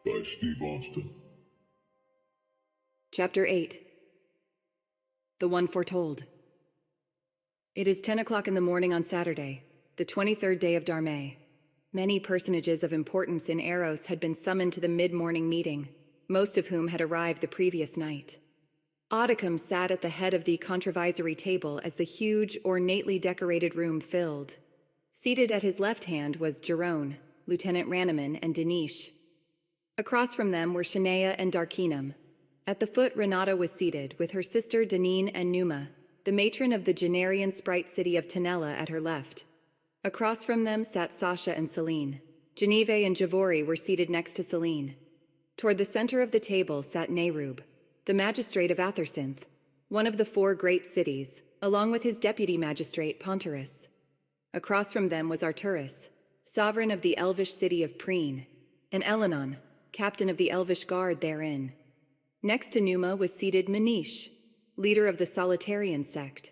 by Steve Austin. Chapter 8. The One Foretold. It is 10 o'clock in the morning on Saturday, the 23rd day of Dharma. Many personages of importance in Aeros had been summoned to the mid-morning meeting, most of whom had arrived the previous night. Audicum sat at the head of the controvisory table as the huge, ornately decorated room filled. Seated at his left hand was Jerone, Lieutenant Ranaman, and Denish. Across from them were Shanaeah and Darkinum. At the foot, Renata was seated, with her sister Denine and Numa, the matron of the Genarian sprite city of Tenella, at her left. Across from them sat Sasha and Celine. Geneve and Javori were seated next to Celine. Toward the center of the table sat Nerub, the magistrate of Athersinth, one of the 4 great cities, along with his deputy magistrate Pontarus. Across from them was Arturus, sovereign of the elvish city of Preen, and Elenon, captain of the elvish guard therein. Next to Numa was seated Manish, leader of the Solitarian sect,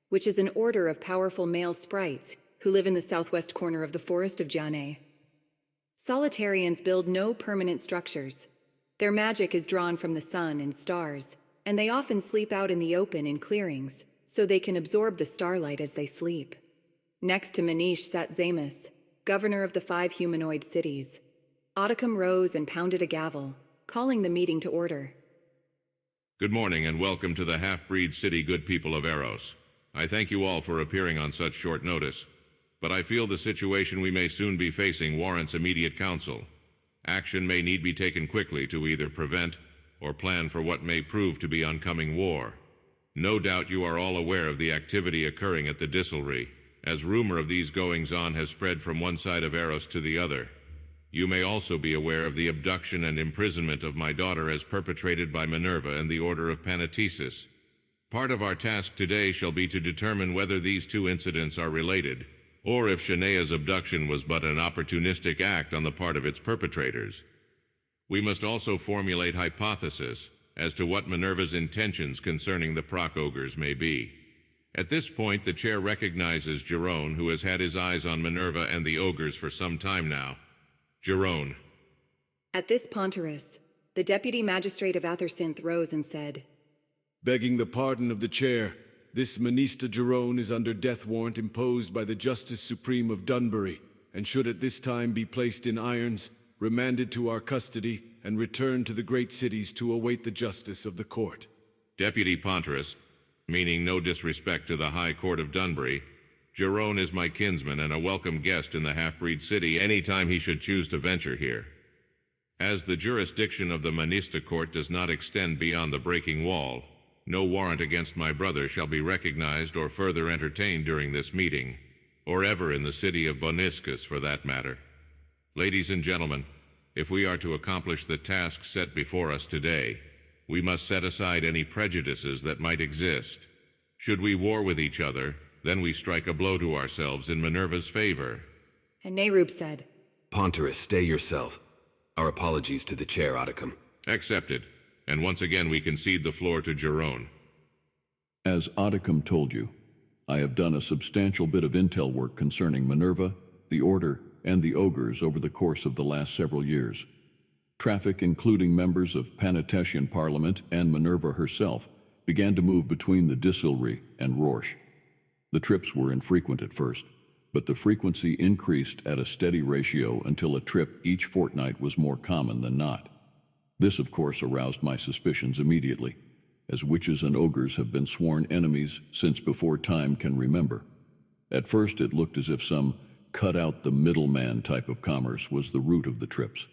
which is an order of powerful male sprites who live in the southwest corner of the forest of Shanaeah. Solitarians build no permanent structures. Their magic is drawn from the sun and stars, and they often sleep out in the open in clearings, so they can absorb the starlight as they sleep. Next to Manish sat Zamus, governor of the 5 humanoid cities. Audicum rose and pounded a gavel, calling the meeting to order. Good morning and welcome to the half-breed city good people of Aeros. I thank you all for appearing on such short notice, but I feel the situation we may soon be facing warrants immediate counsel. Action may need be taken quickly to either prevent or plan for what may prove to be oncoming war. No doubt you are all aware of the activity occurring at the distillery, as rumor of these goings-on has spread from one side of Aeros to the other. You may also be aware of the abduction and imprisonment of my daughter as perpetrated by Minerva and the Order of Panathesis. Part of our task today shall be to determine whether these 2 incidents are related, or if Shanaeah's abduction was but an opportunistic act on the part of its perpetrators. We must also formulate hypotheses as to what Minerva's intentions concerning the Proc-Ogres may be. At this point, the chair recognizes Jerone, who has had his eyes on Minerva and the Ogres for some time now. Jerone. At this, Pontarus, the deputy magistrate of Athersinth, rose and said, Begging the pardon of the chair, this Minister Jerone is under death warrant imposed by the Justice Supreme of Dunbury, and should at this time be placed in irons, remanded to our custody, and returned to the great cities to await the justice of the court. Deputy Pontarus, meaning no disrespect to the High Court of Dunbury, Jerone is my kinsman and a welcome guest in the half-breed city any time he should choose to venture here. As the jurisdiction of the Manista court does not extend beyond the breaking wall, no warrant against my brother shall be recognized or further entertained during this meeting, or ever in the city of Boniscus for that matter. Ladies and gentlemen, if we are to accomplish the task set before us today, we must set aside any prejudices that might exist. Should we war with each other, then we strike a blow to ourselves in Minerva's favor. And Nerub said, Pontarus, stay yourself. Our apologies to the chair, Audicum. Accepted. And once again we concede the floor to Jerone. As Audicum told you, I have done a substantial bit of intel work concerning Minerva, the Order, and the Ogres over the course of the last several years. Traffic, including members of Panatetian Parliament and Minerva herself, began to move between the distillery and Rorsch. The trips were infrequent at first, but the frequency increased at a steady ratio until a trip each fortnight was more common than not. This, of course, aroused my suspicions immediately, as witches and ogres have been sworn enemies since before time can remember. At first it looked as if some cut-out-the-middleman type of commerce was the root of the trips,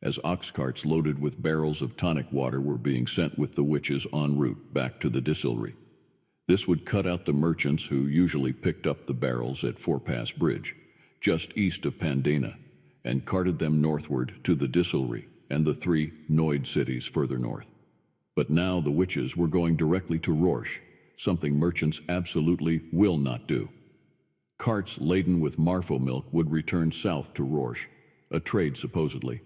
as ox carts loaded with barrels of tonic water were being sent with the witches en route back to the distillery. This would cut out the merchants who usually picked up the barrels at Forepass Bridge, just east of Pandana, and carted them northward to the distillery and the 3 Noid cities further north. But now the witches were going directly to Rorsch, something merchants absolutely will not do. Carts laden with Marfo milk would return south to Rorsch, a trade supposedly.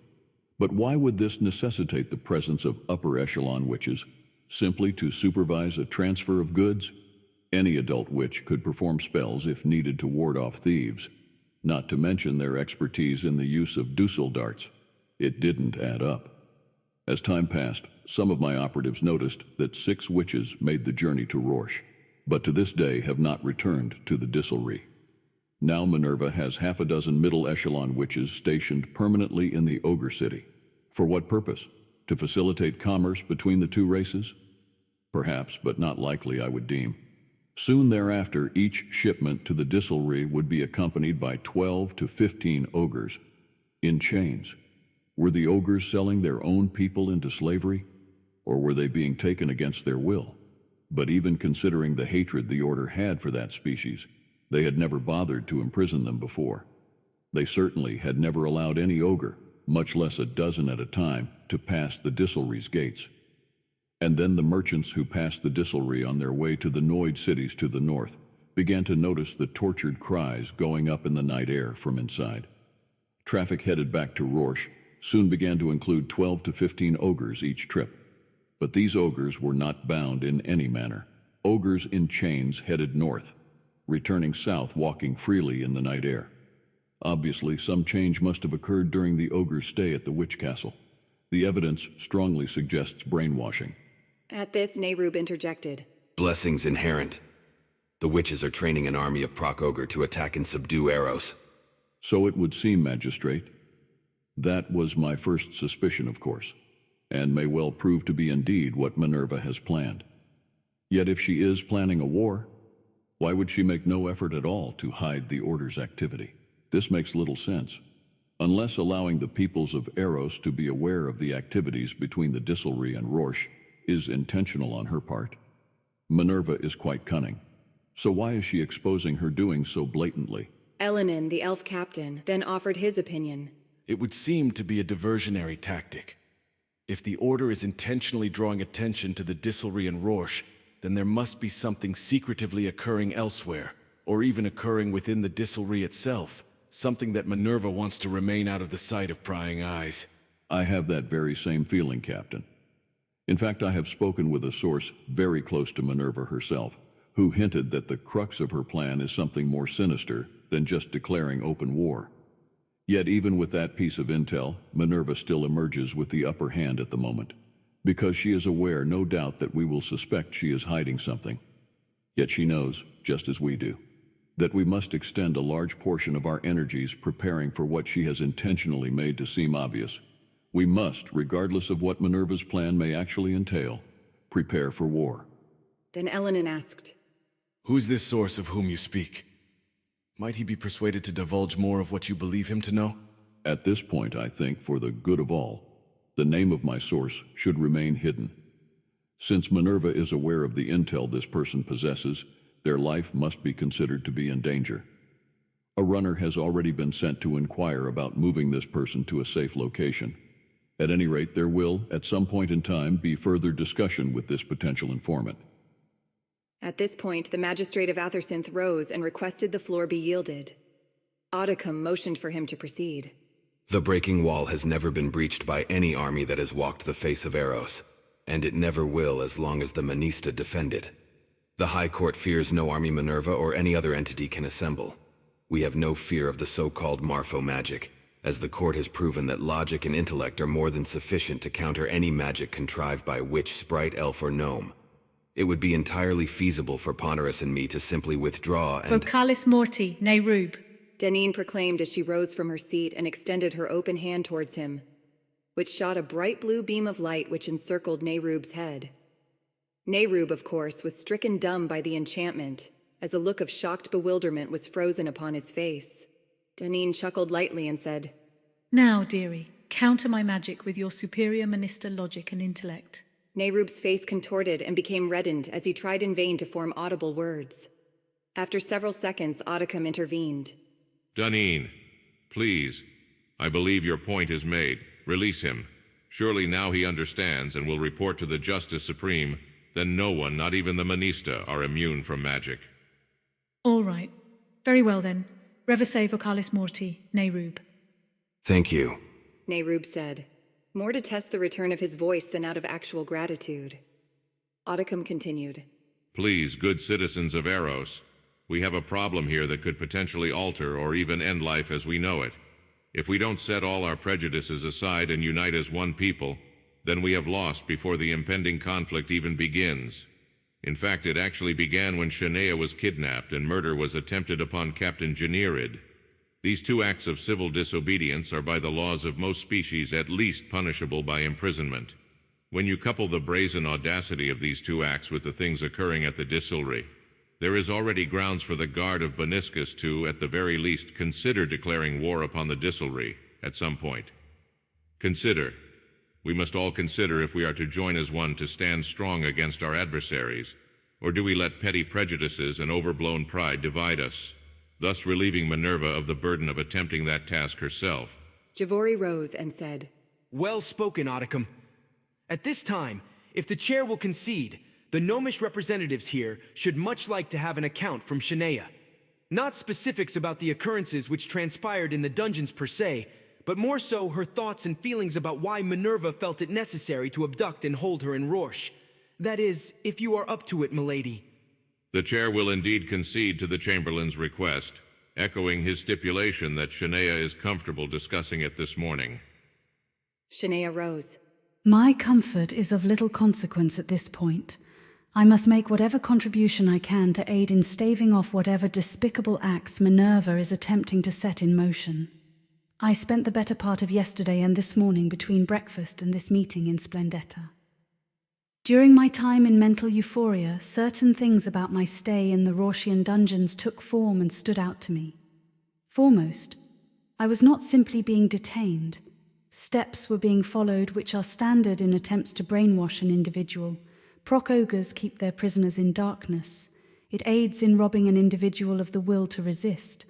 But why would this necessitate the presence of upper echelon witches? Simply to supervise a transfer of goods? Any adult witch could perform spells if needed to ward off thieves, not to mention their expertise in the use of Dussel darts. It didn't add up. As time passed, some of my operatives noticed that 6 witches made the journey to Rorsch, but to this day have not returned to the Disselry. Now Minerva has half a dozen middle echelon witches stationed permanently in the Ogre City. For what purpose? To facilitate commerce between the two races? Perhaps, but not likely, I would deem. Soon thereafter, each shipment to the Disselry would be accompanied by 12 to 15 ogres in chains. Were the ogres selling their own people into slavery, or were they being taken against their will? But even considering the hatred the Order had for that species, they had never bothered to imprison them before. They certainly had never allowed any ogre, much less a dozen at a time, to pass the Disselry's gates. And then the merchants who passed the Disselry on their way to the Noid cities to the north began to notice the tortured cries going up in the night air from inside. Traffic headed back to Rorsch soon began to include 12 to 15 ogres each trip. But these ogres were not bound in any manner. Ogres in chains headed north, returning south walking freely in the night air. Obviously, some change must have occurred during the ogre's stay at the witch castle. The evidence strongly suggests brainwashing. At this, Nerub interjected. Blessings inherent. The witches are training an army of Proc-Ogre to attack and subdue Aeros. So it would seem, Magistrate. That was my first suspicion, of course, and may well prove to be indeed what Minerva has planned. Yet if she is planning a war, why would she make no effort at all to hide the Order's activity? This makes little sense. Unless allowing the peoples of Aeros to be aware of the activities between the Disselry and Rorsch is intentional on her part. Minerva is quite cunning. So why is she exposing her doing so blatantly? Elenin, the elf captain, then offered his opinion. It would seem to be a diversionary tactic. If the Order is intentionally drawing attention to the Disselry and Rorsch, then there must be something secretively occurring elsewhere, or even occurring within the Disselry itself, something that Minerva wants to remain out of the sight of prying eyes. I have that very same feeling, Captain. In fact, I have spoken with a source very close to Minerva herself, who hinted that the crux of her plan is something more sinister than just declaring open war. Yet even with that piece of intel, Minerva still emerges with the upper hand at the moment, because she is aware, no doubt, that we will suspect she is hiding something. Yet she knows, just as we do, that we must extend a large portion of our energies preparing for what she has intentionally made to seem obvious. We must, regardless of what Minerva's plan may actually entail, prepare for war. Then Elenin asked, Who's this source of whom you speak? Might he be persuaded to divulge more of what you believe him to know? At this point, I think, for the good of all, the name of my source should remain hidden. Since Minerva is aware of the intel this person possesses, their life must be considered to be in danger. A runner has already been sent to inquire about moving this person to a safe location. At any rate, there will, at some point in time, be further discussion with this potential informant. At this point, the magistrate of Athersinth rose and requested the floor be yielded. Audicum motioned for him to proceed. The breaking wall has never been breached by any army that has walked the face of Aeros, and it never will as long as the Minister defend it. The High Court fears no army Minerva or any other entity can assemble. We have no fear of the so-called Marfo magic, as the court has proven that logic and intellect are more than sufficient to counter any magic contrived by witch, sprite, elf, or gnome. It would be entirely feasible for Ponderus and me to simply withdraw and— Vocalis morti, Nerub. Deneen proclaimed as she rose from her seat and extended her open hand towards him, which shot a bright blue beam of light which encircled Nerub's head. Nerub, of course, was stricken dumb by the enchantment, as a look of shocked bewilderment was frozen upon his face. Deneen chuckled lightly and said, Now, dearie, counter my magic with your superior Minister logic and intellect. Nerub's face contorted and became reddened as he tried in vain to form audible words. After several seconds, Audicum intervened. Deneen, please. I believe your point is made. Release him. Surely now he understands and will report to the Justice Supreme. Then no one, not even the Minister, are immune from magic. All right. Very well then. Reverse vocalis morti, Nerub. Thank you, Nerub said, more to test the return of his voice than out of actual gratitude. Audicum continued. Please, good citizens of Aeros, we have a problem here that could potentially alter or even end life as we know it. If we don't set all our prejudices aside and unite as one people, then we have lost before the impending conflict even begins. In fact, it actually began when Shanaeah was kidnapped and murder was attempted upon Captain Janeerid. These two acts of civil disobedience are by the laws of most species at least punishable by imprisonment. When you couple the brazen audacity of these two acts with the things occurring at the distillery, there is already grounds for the Guard of Boniscus to, at the very least, consider declaring war upon the distillery at some point. Consider. We must all consider if we are to join as one to stand strong against our adversaries, or do we let petty prejudices and overblown pride divide us, thus relieving Minerva of the burden of attempting that task herself. Javori rose and said, Well spoken, Oticum. At this time, if the chair will concede, the gnomish representatives here should much like to have an account from Shanaeah. Not specifics about the occurrences which transpired in the dungeons per se, but more so her thoughts and feelings about why Minerva felt it necessary to abduct and hold her in Rorsch. That is, if you are up to it, milady. The chair will indeed concede to the Chamberlain's request, echoing his stipulation that Shanaeah is comfortable discussing it this morning. Shanaeah rose. My comfort is of little consequence at this point. I must make whatever contribution I can to aid in staving off whatever despicable acts Minerva is attempting to set in motion. I spent the better part of yesterday and this morning between breakfast and this meeting in Splendetta. During my time in mental euphoria, certain things about my stay in the Rorschian dungeons took form and stood out to me. Foremost, I was not simply being detained. Steps were being followed which are standard in attempts to brainwash an individual. Proc ogres keep their prisoners in darkness. It aids in robbing an individual of the will to resist,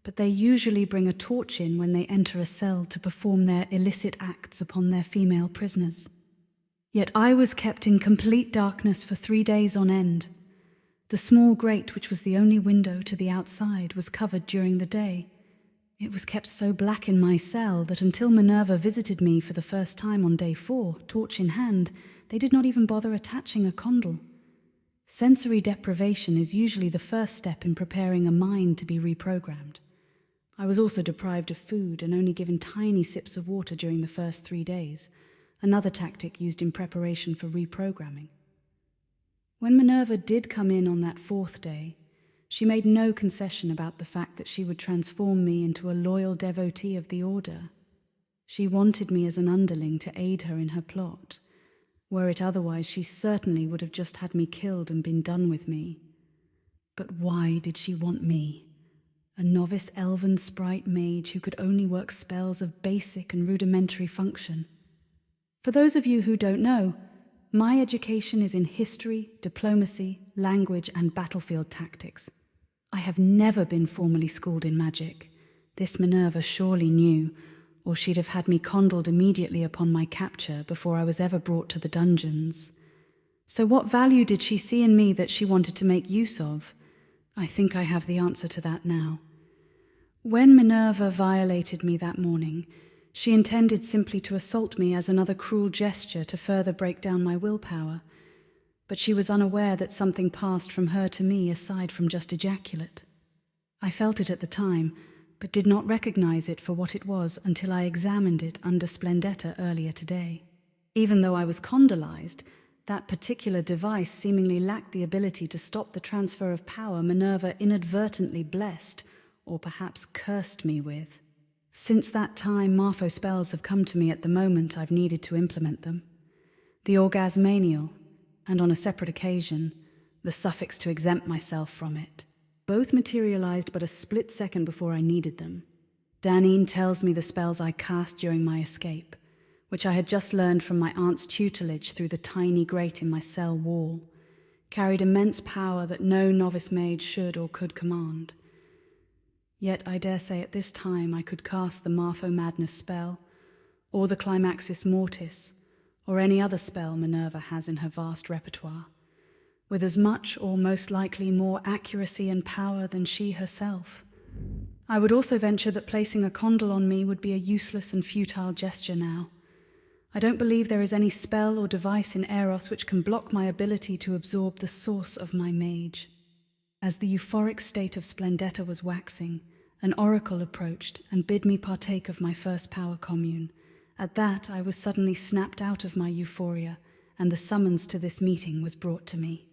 but they usually bring a torch in when they enter a cell to perform their illicit acts upon their female prisoners. Yet I was kept in complete darkness for 3 days on end. The small grate, which was the only window to the outside, was covered during the day. It was kept so black in my cell that until Minerva visited me for the first time on day 4, torch in hand, they did not even bother attaching a condyle. Sensory deprivation is usually the first step in preparing a mind to be reprogrammed. I was also deprived of food and only given tiny sips of water during the first 3 days, another tactic used in preparation for reprogramming. When Minerva did come in on that 4th day, she made no concession about the fact that she would transform me into a loyal devotee of the Order. She wanted me as an underling to aid her in her plot. Were it otherwise, she certainly would have just had me killed and been done with me. But why did she want me? A novice elven sprite mage who could only work spells of basic and rudimentary function. For those of you who don't know, my education is in history, diplomacy, language, and battlefield tactics. I have never been formally schooled in magic. This Minerva surely knew, or she'd have had me condyled immediately upon my capture before I was ever brought to the dungeons. So what value did she see in me that she wanted to make use of? I think I have the answer to that now. When Minerva violated me that morning, she intended simply to assault me as another cruel gesture to further break down my willpower, but she was unaware that something passed from her to me aside from just ejaculate. I felt it at the time, but did not recognize it for what it was until I examined it under Splendetta earlier today. Even though I was condylized, that particular device seemingly lacked the ability to stop the transfer of power Minerva inadvertently blessed, or perhaps cursed me with. Since that time, Marfo spells have come to me at the moment I've needed to implement them. The Orgasmanial, and on a separate occasion, the suffix to exempt myself from it. Both materialized but a split second before I needed them. Danine tells me the spells I cast during my escape, which I had just learned from my aunt's tutelage through the tiny grate in my cell wall, carried immense power that no novice mage should or could command. Yet I dare say at this time I could cast the Marfo Madness spell, or the Climaxis Mortis, or any other spell Minerva has in her vast repertoire, with as much or most likely more accuracy and power than she herself. I would also venture that placing a condyle on me would be a useless and futile gesture now. I don't believe there is any spell or device in Aeros which can block my ability to absorb the source of my mage. As the euphoric state of Splendetta was waxing, An oracle approached and bid me partake of my first power commune. At that, I was suddenly snapped out of my euphoria, and the summons to this meeting was brought to me.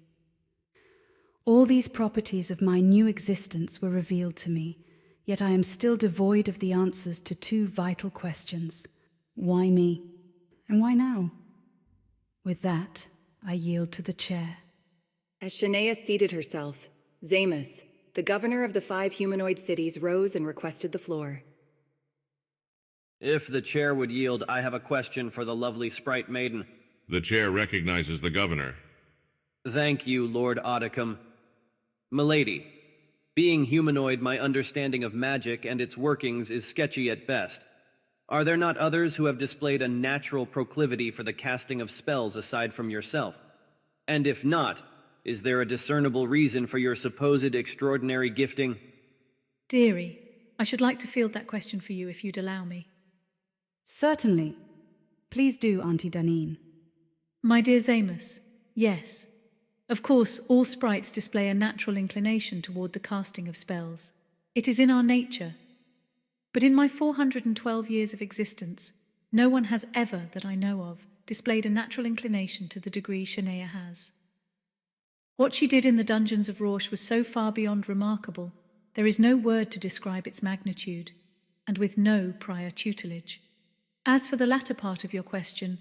All these properties of my new existence were revealed to me, yet I am still devoid of the answers to two vital questions. Why me? And why now? With that, I yield to the chair. As Shanaeah seated herself, Zamus, the governor of the 5 humanoid cities, rose and requested the floor. If the chair would yield, I have a question for the lovely sprite maiden. The chair recognizes the governor. Thank you, Lord Audicum. Milady, being humanoid, my understanding of magic and its workings is sketchy at best. Are there not others who have displayed a natural proclivity for the casting of spells aside from yourself? And if not, is there a discernible reason for your supposed extraordinary gifting? Dearie, I should like to field that question for you if you'd allow me. Certainly. Please do, Auntie Danine. My dear Zamus, yes. Of course, all sprites display a natural inclination toward the casting of spells. It is in our nature. But in my 412 years of existence, no one has ever, that I know of, displayed a natural inclination to the degree Shanaeah has. What she did in the dungeons of Rausch was so far beyond remarkable, there is no word to describe its magnitude, and with no prior tutelage. As for the latter part of your question,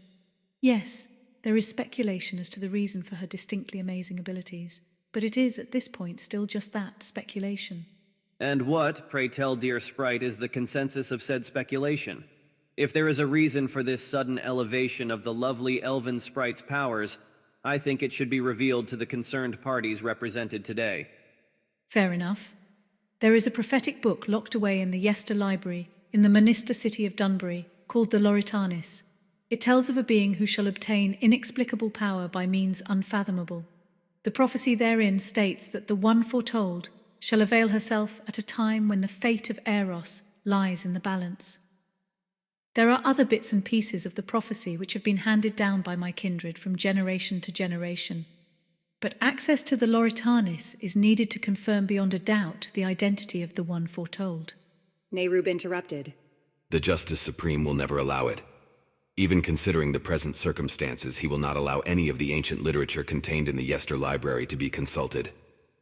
yes, there is speculation as to the reason for her distinctly amazing abilities, but it is at this point still just that, speculation. And what, pray tell, dear sprite, is the consensus of said speculation? If there is a reason for this sudden elevation of the lovely elven sprite's powers, I think it should be revealed to the concerned parties represented today. Fair enough. There is a prophetic book locked away in the Yester Library in the Minister city of Dunbury called the Loritanis. It tells of a being who shall obtain inexplicable power by means unfathomable. The prophecy therein states that the one foretold shall avail herself at a time when the fate of Aeros lies in the balance. There are other bits and pieces of the prophecy which have been handed down by my kindred from generation to generation, but access to the Loritanis is needed to confirm beyond a doubt the identity of the one foretold. Nerub interrupted. The Justice Supreme will never allow it. Even considering the present circumstances, he will not allow any of the ancient literature contained in the Yester Library to be consulted.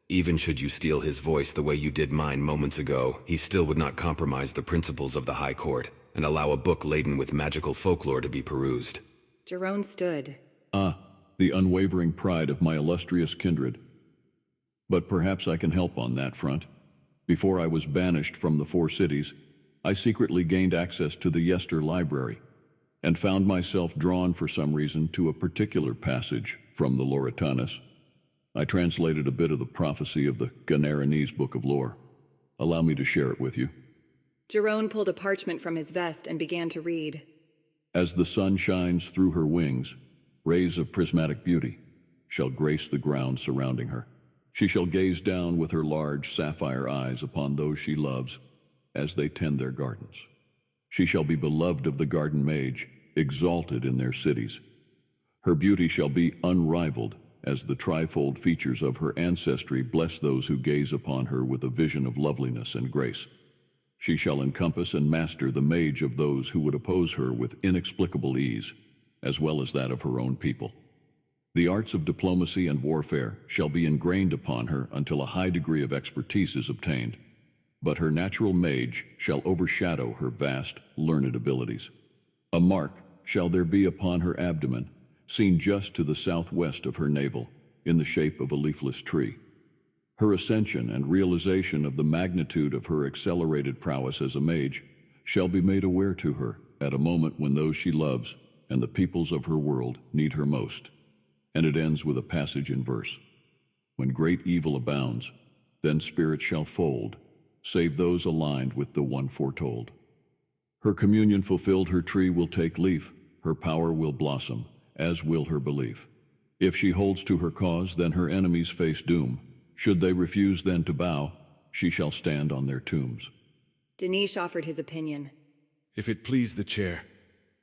Even should you steal his voice the way you did mine moments ago, he still would not compromise the principles of the High Court and allow a book laden with magical folklore to be perused. Jerome stood. The unwavering pride of my illustrious kindred. But perhaps I can help on that front. Before I was banished from the 4 cities, I secretly gained access to the Yester Library, and found myself drawn for some reason to a particular passage from the Loritanis. I translated a bit of the prophecy of the Ganaranese Book of Lore. Allow me to share it with you. Jerome pulled a parchment from his vest and began to read. As the sun shines through her wings, rays of prismatic beauty shall grace the ground surrounding her. She shall gaze down with her large sapphire eyes upon those she loves as they tend their gardens. She shall be beloved of the garden mage, exalted in their cities. Her beauty shall be unrivaled, as the trifold features of her ancestry bless those who gaze upon her with a vision of loveliness and grace. She shall encompass and master the mage of those who would oppose her with inexplicable ease, as well as that of her own people. The arts of diplomacy and warfare shall be ingrained upon her until a high degree of expertise is obtained, but her natural mage shall overshadow her vast, learned abilities. A mark shall there be upon her abdomen, seen just to the southwest of her navel, in the shape of a leafless tree. Her ascension and realization of the magnitude of her accelerated prowess as a mage shall be made aware to her at a moment when those she loves and the peoples of her world need her most. And it ends with a passage in verse. When great evil abounds, then spirits shall fold, save those aligned with the one foretold. Her communion fulfilled, her tree will take leaf, her power will blossom, as will her belief. If she holds to her cause, then her enemies face doom. Should they refuse then to bow, she shall stand on their tombs. Dinesh offered his opinion. If it please the chair,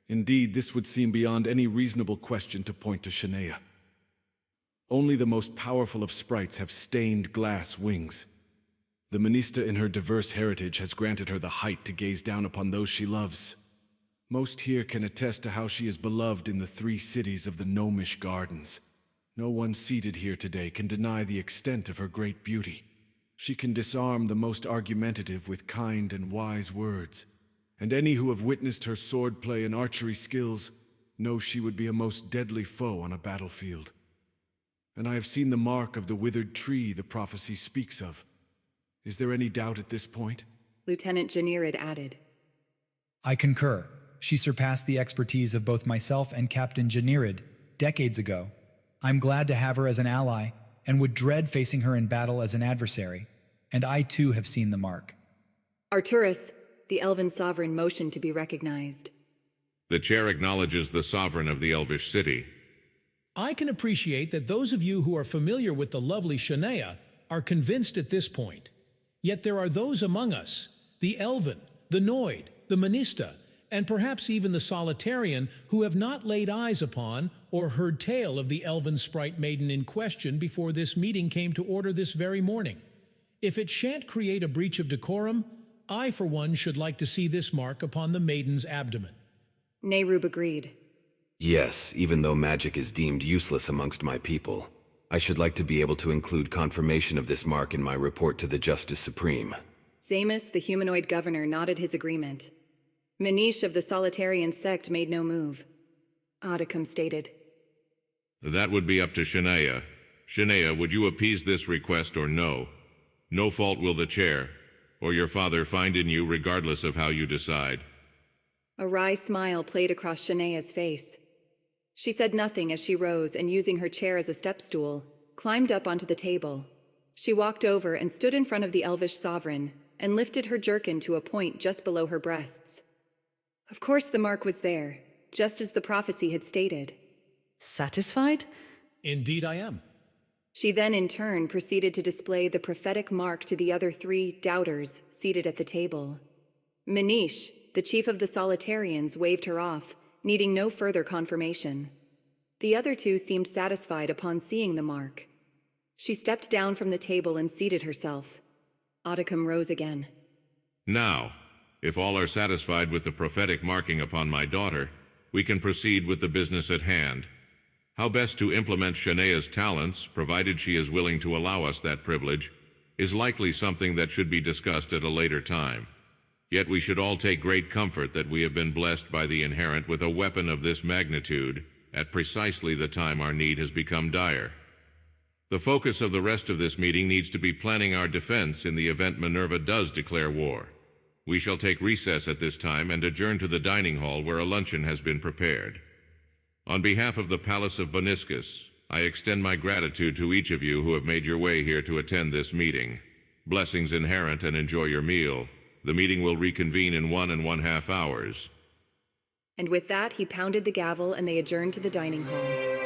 indeed this would seem beyond any reasonable question to point to Shanaeah. Only the most powerful of sprites have stained glass wings. The Minister in her diverse heritage has granted her the height to gaze down upon those she loves. Most here can attest to how she is beloved in the 3 cities of the Gnomish Gardens. No one seated here today can deny the extent of her great beauty. She can disarm the most argumentative with kind and wise words, and any who have witnessed her swordplay and archery skills know she would be a most deadly foe on a battlefield. And I have seen the mark of the withered tree the prophecy speaks of. Is there any doubt at this point? Lieutenant Shanaeah added. I concur. She surpassed the expertise of both myself and Captain Shanaeah decades ago. I'm glad to have her as an ally, and would dread facing her in battle as an adversary. And I too have seen the mark. Arturus, the Elven Sovereign, motioned to be recognized. The chair acknowledges the sovereign of the Elvish city. I can appreciate that those of you who are familiar with the lovely Shanaeah are convinced at this point. Yet there are those among us, the Elven, the Noid, the Minister, and perhaps even the Solitarian, who have not laid eyes upon or heard tale of the Elven sprite maiden in question before this meeting came to order this very morning. If it shan't create a breach of decorum, I for one should like to see this mark upon the maiden's abdomen. Nerub agreed. Yes, even though magic is deemed useless amongst my people, I should like to be able to include confirmation of this mark in my report to the Justice Supreme. Zamus, the humanoid governor, nodded his agreement. Manish of the Solitarian sect made no move. Audicum stated. That would be up to Shanaeah. Shanaeah, would you appease this request or no? No fault will the chair, or your father find in you regardless of how you decide. A wry smile played across Shanaeah's face. She said nothing as she rose and, using her chair as a step stool, climbed up onto the table. She walked over and stood in front of the Elvish sovereign and lifted her jerkin to a point just below her breasts. Of course the mark was there, just as the prophecy had stated. Satisfied? Indeed I am. She then in turn proceeded to display the prophetic mark to the other 3 doubters seated at the table. Manish, the chief of the Solitarians, waved her off, needing no further confirmation. The other 2 seemed satisfied upon seeing the mark. She stepped down from the table and seated herself. Audicum rose again. Now, if all are satisfied with the prophetic marking upon my daughter, we can proceed with the business at hand. How best to implement Shanaeah's talents, provided she is willing to allow us that privilege, is likely something that should be discussed at a later time. Yet we should all take great comfort that we have been blessed by the Inherent with a weapon of this magnitude at precisely the time our need has become dire. The focus of the rest of this meeting needs to be planning our defense in the event Minerva does declare war. We shall take recess at this time and adjourn to the dining hall where a luncheon has been prepared. On behalf of the Palace of Boniscus, I extend my gratitude to each of you who have made your way here to attend this meeting. Blessings inherent, and enjoy your meal. The meeting will reconvene in 1.5 hours. And with that, he pounded the gavel and they adjourned to the dining hall.